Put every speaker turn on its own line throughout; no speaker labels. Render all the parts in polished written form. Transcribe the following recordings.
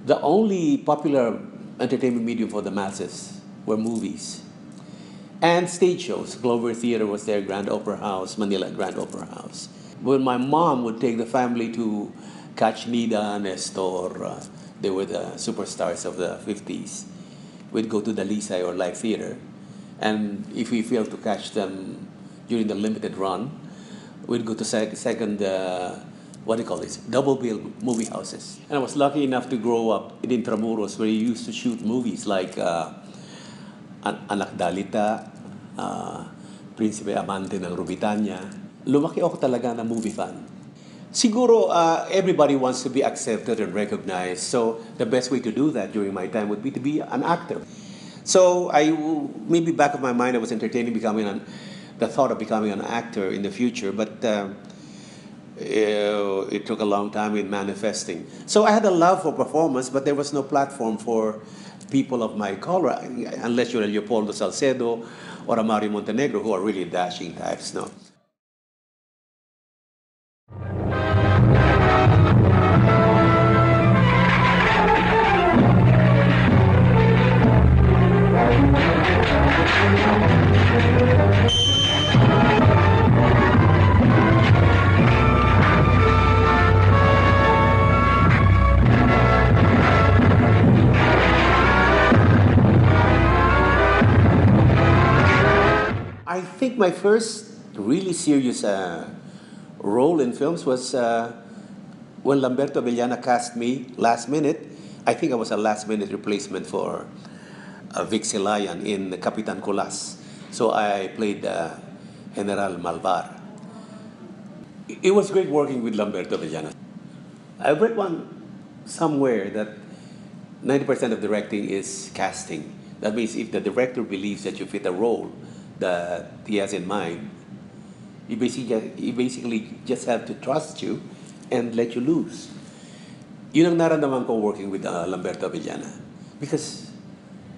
The only popular entertainment medium for the masses were movies and stage shows. Glover Theater was there, Grand Opera House, Manila Grand Opera House. When my mom would take the family to catch Nida, Nestor, they were the superstars of the 50s. We'd go to the Lisay or Live Theater. And if we failed to catch them during the limited run, we'd go to second, what do you call this, double bill movie houses. And I was lucky enough to grow up in Intramuros where you used to shoot movies like Anak Dalita, Prinsipe Amante ng Rubitanya. Lumaki ako talaga na movie fan. Siguro, everybody wants to be accepted and recognized. So the best way to do that during my time would be to be an actor. So maybe back of my mind, I was entertaining the thought of becoming an actor in the future, but it took a long time in manifesting. So I had a love for performance, but there was no platform for people of my color, unless you're a Leopoldo Salcedo or a Mario Montenegro, who are really dashing types, no? I think my first really serious role in films was when Lamberto Avellana cast me last minute. I think I was a last minute replacement for Vic Silayan in Kapitan Colas. So I played General Malvar. It was great working with Lamberto Avellana. I read somewhere that 90% of directing is casting. That means if the director believes that you fit a role that he has in mind, you basically just have to trust you and let you loose. Yun ang naramdaman ko working with Lamberto Avellana. Because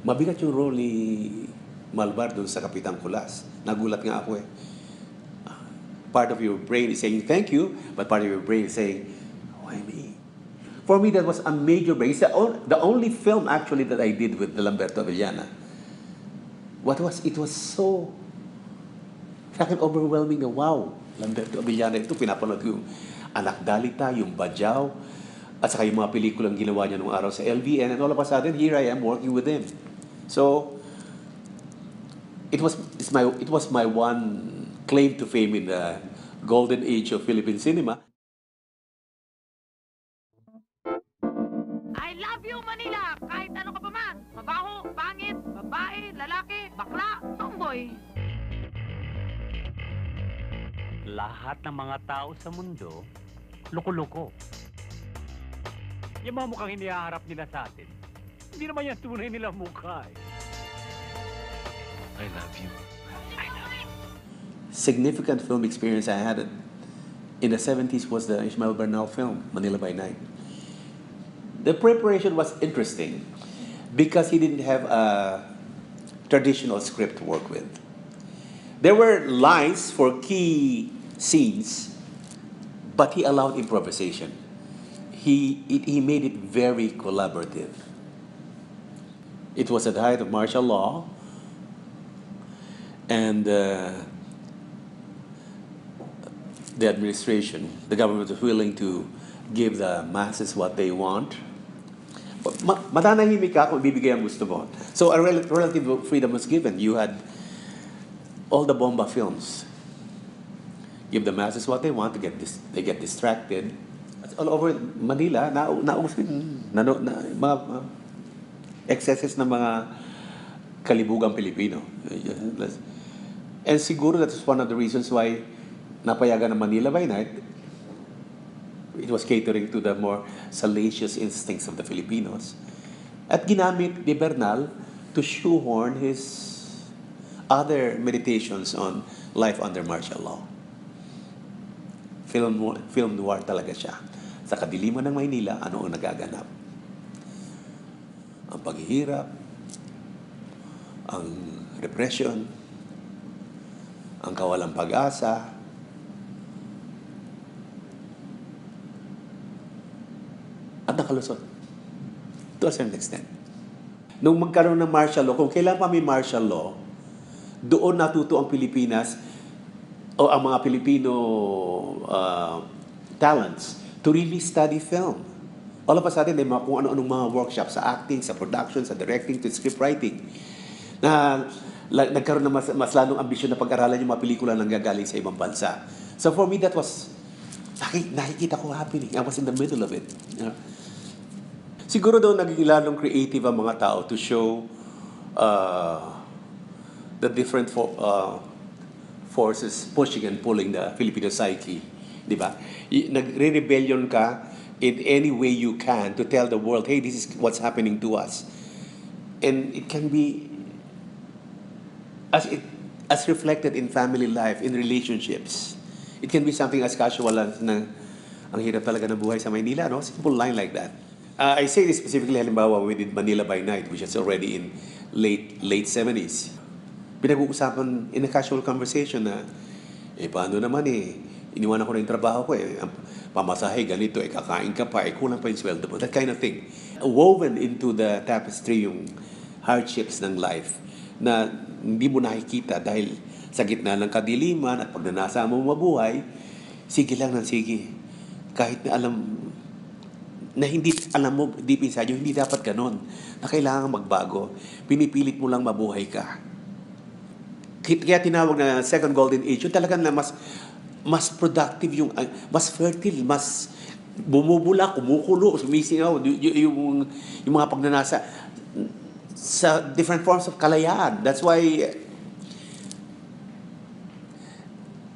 mabigat yung role ni Malvar dun sa Kapitan Kulas. Nagulat nga ako eh. Part of your brain is saying thank you, but part of your brain is saying, why me? For me, that was a major break. It's the only film actually that I did with Lamberto Avellana. It was so, sa akin, overwhelming na, wow, Lamberto Avellana, ito, pinapanood ko yung Anak Dalita, yung Badyaw, at saka yung mga pelikulang ginawa niya nung araw sa LVN, and all of a sudden, here I am working with him. So, it was my one claim to fame in the golden age of Philippine cinema.
I love you, Manila! Kahit ano ka pa man! Mabaho, pangit, babae, lalaki, bakla, tomboy.
Lahat ng mga tao sa mundo, loko-loko. Yung mga mukhang inihaharap nila sa atin, hindi naman yan tunay nilang mukha eh.
I love you. I love you.
Significant film experience I had in the 70s was the Ishmael Bernal film, Manila by Night. The preparation was interesting because he didn't have a traditional script to work with. There were lines for key scenes, but he allowed improvisation. He made it very collaborative. It was at the height of martial law, and the administration, the government was willing to give the masses what they want. Matanahimik ka kung ibibigay ang gusto mo. So a relative freedom was given. You had all the bomba films. Give the masses what they want, they get distracted. All over Manila, naubos mga excesses ng mga kalibugang Pilipino. And siguro that is one of the reasons why napayagan ng Manila by Night. It was catering to the more salacious instincts of the Filipinos. At ginamit ni Bernal to shoehorn his other meditations on life under martial law. Film noir talaga siya. Sa kadiliman ng Maynila, ano ang nagaganap? Ang paghihirap, ang repression, ang kawalang pag-asa, at nakalusot. To a certain extent. Nung magkaroon ng martial law, kung kailan pa may martial law, doon natuto ang Pilipinas o ang mga Pilipino talents to really study film. All of a sudden, may mga kung ano-anong mga workshops sa acting, sa production, sa directing, to script writing. Na nagkaroon ng mas lalong ambisyon na pag-aralan yung mga pelikula nang gagaling sa ibang bansa. So for me, that was, nakikita ko happening. I was in the middle of it. You know? Siguro daw naging lalong creative ang mga tao to show the different forces pushing and pulling the Filipino psyche. Di ba? Nagre-rebellion ka in any way you can to tell the world, hey, this is what's happening to us. And it can be as reflected in family life, in relationships. It can be something as casual as na ang hirap talaga ng buhay sa Maynila, no? Simple line like that. I say this specifically, halimbawa, we did Manila by Night, which is already in late 70s. Pinag-uusapan in a casual conversation na, paano naman iniwan ako na yung trabaho ko pamasahe, ganito, kakain ka pa, kulang pa yung sweldo mo. That kind of thing. Woven into the tapestry yung hardships ng life na hindi mo nakikita dahil sa gitna ng kadiliman at pag nanasa mo mabuhay, sige lang ng sige. Kahit na hindi alam mo deep inside you, hindi dapat ganon. Na kailangan magbago. Pinipilit mo lang mabuhay ka. Kaya tinawag na second golden age, yung talagang na mas productive, yung mas fertile, mas bumubula, kumukulo, sumisingaw, yung mga pagnanasa sa different forms of kalayaan. That's why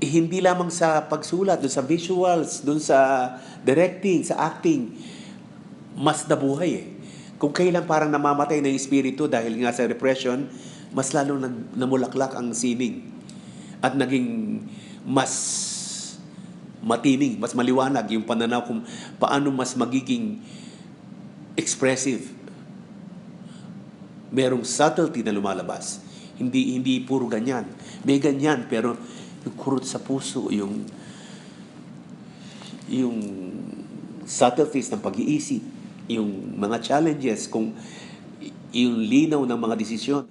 hindi lamang sa pagsulat, dun sa visuals, dun sa directing, sa acting, mas nabuhay Kung kailan parang namamatay na yung espiritu dahil nga sa repression, mas lalo namulaklak ang sining at naging mas matining, mas maliwanag yung pananaw kung paano mas magiging expressive. Merong subtlety na lumalabas. Hindi puro ganyan. May ganyan, pero yung kurot sa puso, yung subtleties ng pag-iisip, yung mga challenges, kung yung linaw ng mga desisyon.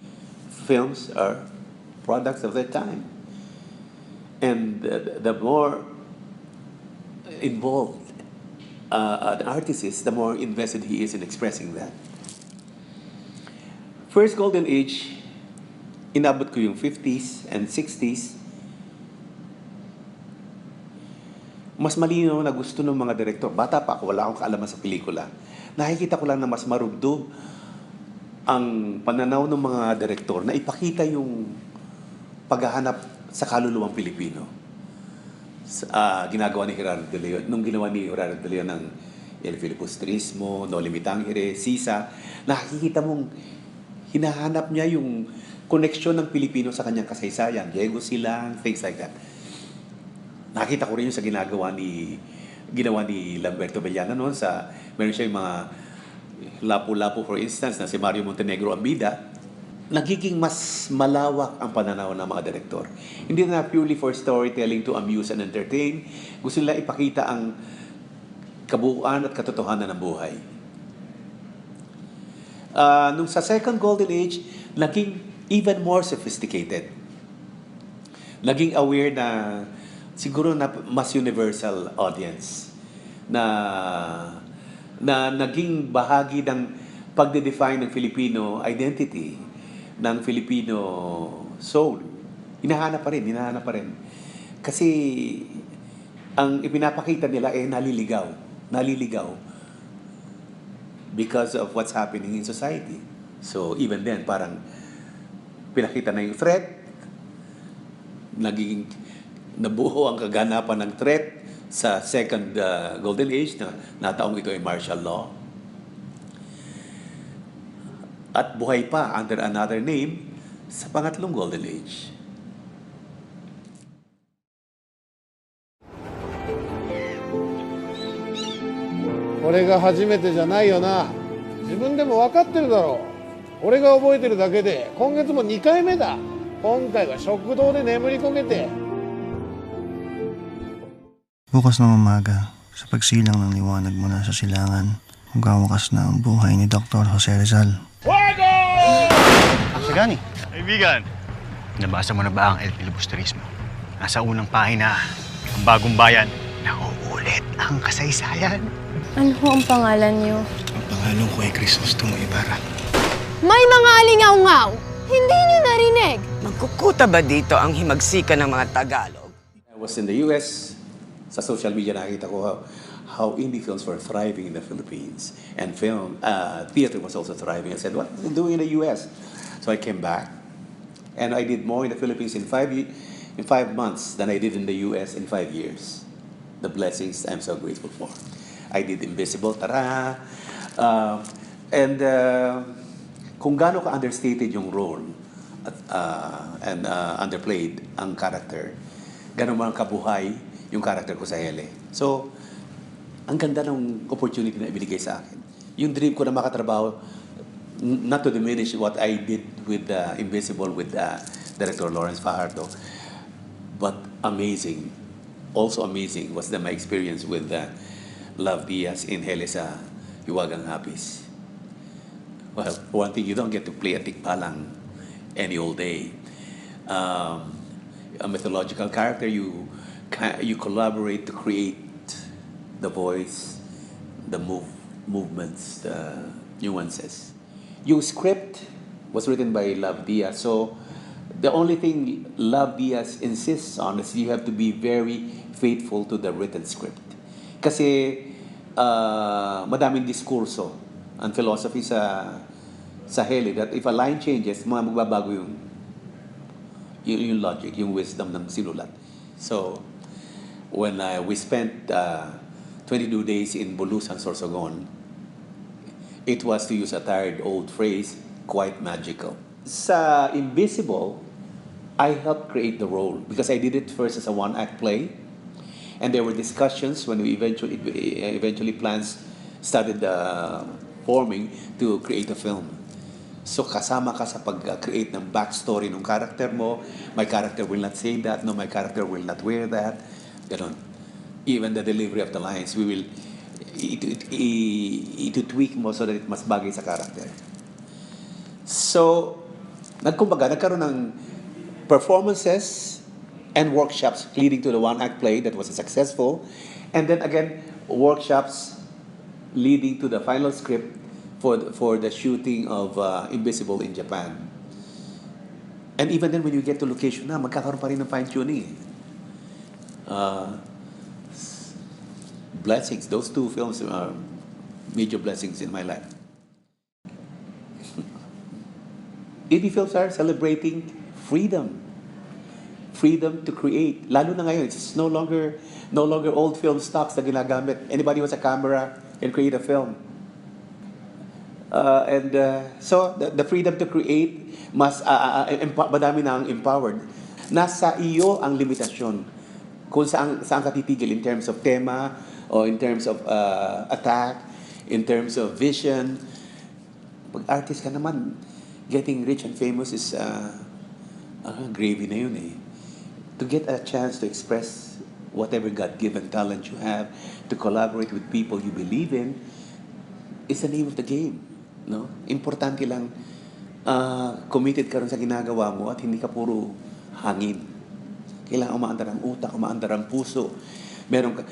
Films are products of their time. And the more involved an artist is, the more invested he is in expressing that. First golden age, inabot ko yung 50s and 60s. Mas malinaw na gusto ng mga direktor. Bata pa ako, wala akong kaalaman sa pelikula. Nakikita ko lang na mas marubdo ang pananaw ng mga direktor na ipakita yung paghahanap sa kaluluwang Pilipino. Ginagawa ni Gerardo de Leon, nung ginawa ni Gerardo de Leon ng El Filipustrismo, No Limitangere, Sisa, nakikita mong hinahanap niya yung koneksyon ng Pilipino sa kanyang kasaysayan. Diego Silang, things like that. Nakita ko rin yung sa ginawa ni Lamberto Villana noon sa meron siya yung mga Lapu-Lapu, for instance, na si Mario Montenegro ang bida. Nagiging mas malawak ang pananaw ng mga direktor. Hindi na purely for storytelling to amuse and entertain. Gusto nila ipakita ang kabuuan at katotohanan ng buhay. Nung sa second golden age, naging even more sophisticated. Naging aware na siguro na mas universal audience na naging bahagi ng pagde-define ng Filipino identity, ng Filipino soul. Hinahanap pa rin. Kasi ang ipinapakita nila naliligaw because of what's happening in society. So even then, parang pinakita na yung threat, naging nabuo ang kaganapan ng threat sa second golden age na nataong ito ay martial law. At buhay pa under another name sa pangatlong golden age.
Oreが初めてじゃないよな。自分でも分かってるだろう。俺が覚えてるだけで今月も2回目だ。今回は食堂で眠りこけて。
Bukas ng umaga, sa pagsilang ng liwanag mula sa silangan, Magwawakas na ang buhay ni Dr. Jose Rizal.
Sagani.
Kaibigan, nabasa mo na ba ang El Filibusterismo? Nasa unang pahina, ang bagong bayan, nauulit ang kasaysayan.
Ano ho ang pangalan niyo?
Ang pangalan ko ay Crisostomo Ibarra.
May mga alingaw-ngaw! Hindi niyo narinig!
Magkukuta ba dito ang himagsikan ng mga Tagalog?
I was in the US. Sa social media nakita ko how indie films were thriving in the Philippines. And theater was also thriving. I said, what are they doing in the US? So I came back. And I did more in the Philippines in 5 months than I did in the US in 5 years. The blessings I'm so grateful for. I did Invisible, tara! Kung gaano ka understated yung role and underplayed ang character, gaano man kabuhay yung character ko sa Hele. So, ang ganda ng opportunity na ibinigay sa akin. Yung dream ko na makatrabaho, not to diminish what I did with Invisible with Director Lawrence Fajardo, but amazing, also amazing was my experience with Love Diaz in Hele Sa Hiwagang Hapis. Well, for one thing, you don't get to play a tikbalang any old day. A mythological character, you collaborate to create the voice, the movements, the nuances. Yung script was written by Love Diaz, so the only thing Love Diaz insists on is you have to be very faithful to the written script. Kasi madaming diskurso ang philosophy sa Hele that if a line changes, magbabago yung logic, yung wisdom ng sinulat. So, when we spent 22 days in Bulusan, Sorsogon, it was, to use a tired old phrase, quite magical. Sa Invisible, I helped create the role because I did it first as a one-act play, and there were discussions when we eventually plans started forming to create a film. So kasama ka sa pag-create ng backstory ng character mo. My character will not say that. No, my character will not wear that. Ganon. Even the delivery of the lines, we will tweak mo so that it mas bagay sa character. So, nagkaroon ng performances and workshops leading to the one-act play that was successful. And then again, workshops leading to the final script for the shooting of Invisible in Japan. And even then, when you get to location na, magkakaroon pa rin ng fine-tuning. Blessings. Those two films are major blessings in my life. Indie films are celebrating freedom. Freedom to create. Lalo na ngayon, it's no longer old film stocks na ginagamit. Anybody with a camera can create a film. So the freedom to create, madami na ang empowered. Nasa iyo ang limitasyon. Kung saan ka titigil in terms of tema, or in terms of attack, in terms of vision. Pag artist ka naman, getting rich and famous is gravy na yun eh. To get a chance to express whatever God-given talent you have, to collaborate with people you believe in, is the name of the game. No? Importante lang committed ka rin sa ginagawa mo at hindi ka puro hangin. Kailangan umaandar ang utak, umaandar ang puso. Meron ka.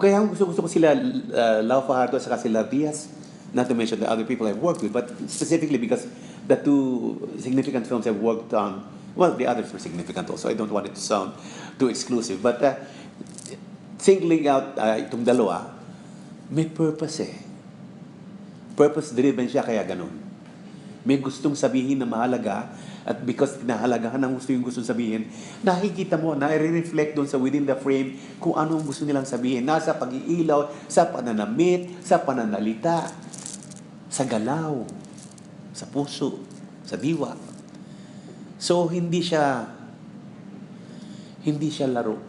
Kaya gusto ko sila Lau Fajardo at sila Diaz, not to mention the other people I've worked with, but specifically because the two significant films I've worked on, well, the others were significant also. I don't want it to sound too exclusive. But singling out itong dalawa, may purpose eh. Purpose-driven siya, kaya ganun. May gustong sabihin na mahalaga, at because pinahalagahan ang gusto yung gustong sabihin, nakikita mo, nai-reflect doon sa within the frame kung ano ang gusto nilang sabihin. Nasa pag-iilaw, sa pananamit, sa pananalita, sa galaw, sa puso, sa diwa. So, hindi siya laro.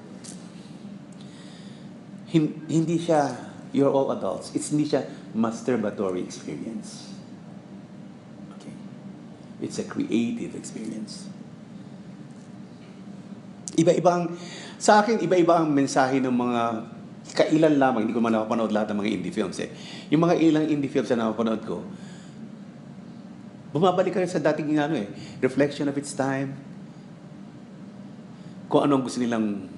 Hindi siya, you're all adults. Hindi siya masturbatory experience. It's a creative experience. Sa akin, iba-iba ang mensahe ng mga Kailan lamang, hindi ko man napapanood lahat ng mga indie films eh. Yung mga ilang indie films na napapanood ko, bumabalik ka rin sa dating reflection of its time, kung anong gusto nilang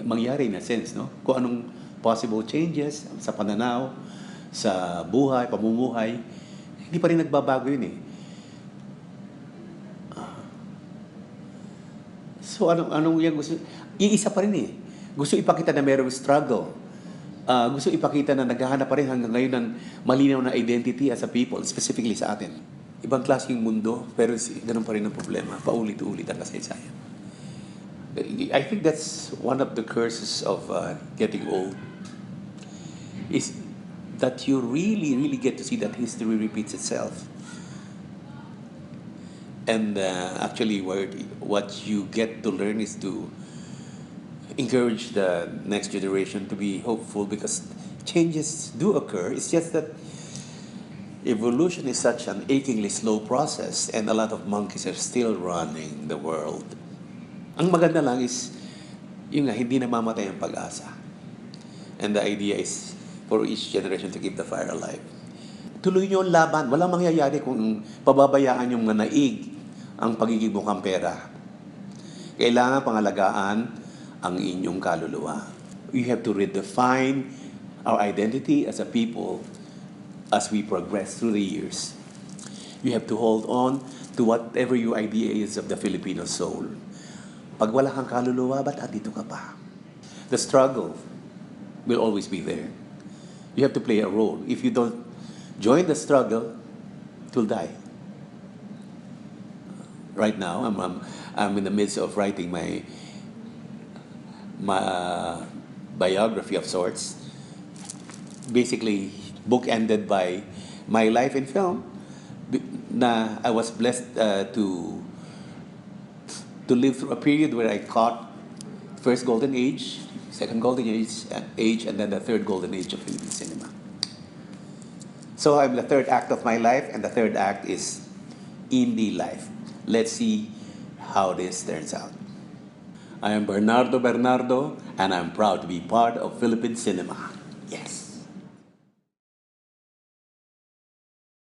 mangyari in a sense, no? Kung anong possible changes sa pananaw, sa buhay, pamumuhay, hindi pa rin nagbabago yun eh. So anong yung gusto? Iisa pa rin eh. Gusto ipakita na mayroong struggle. Gusto ipakita na naghahanap pa rin hanggang ngayon ng malinaw na identity as a people, specifically sa atin. Ibang klaseng mundo, pero ganun pa rin ang problema. Paulit-ulit ang kasaysayan. I think that's one of the curses of getting old, is that you really, really get to see that history repeats itself. And actually, what you get to learn is to encourage the next generation to be hopeful, because changes do occur. It's just that evolution is such an achingly slow process, and a lot of monkeys are still running the world. Ang maganda lang is, yung hindi namamatay ang pag-asa. And the idea is for each generation to keep the fire alive. Tuloy nyo ang laban. Walang mangyayari kung pababayaan yung manaig ang pagiging mukhang pera. Kailangan pangalagaan ang inyong kaluluwa. You have to redefine our identity as a people as we progress through the years. You have to hold on to whatever your idea is of the Filipino soul. Pag wala kang kaluluwa, ba't andito ka pa? The struggle will always be there. You have to play a role. If you don't join the struggle, it will die. Right now, I'm in the midst of writing my biography of sorts. Basically, book ended by my life in film. Na I was blessed to live through a period where I caught first golden age, second golden age, and then the third golden age of Philippine cinema. So I'm the third act of my life, and the third act is indie life. Let's see how this turns out. I am Bernardo, and I'm proud to be part of Philippine cinema.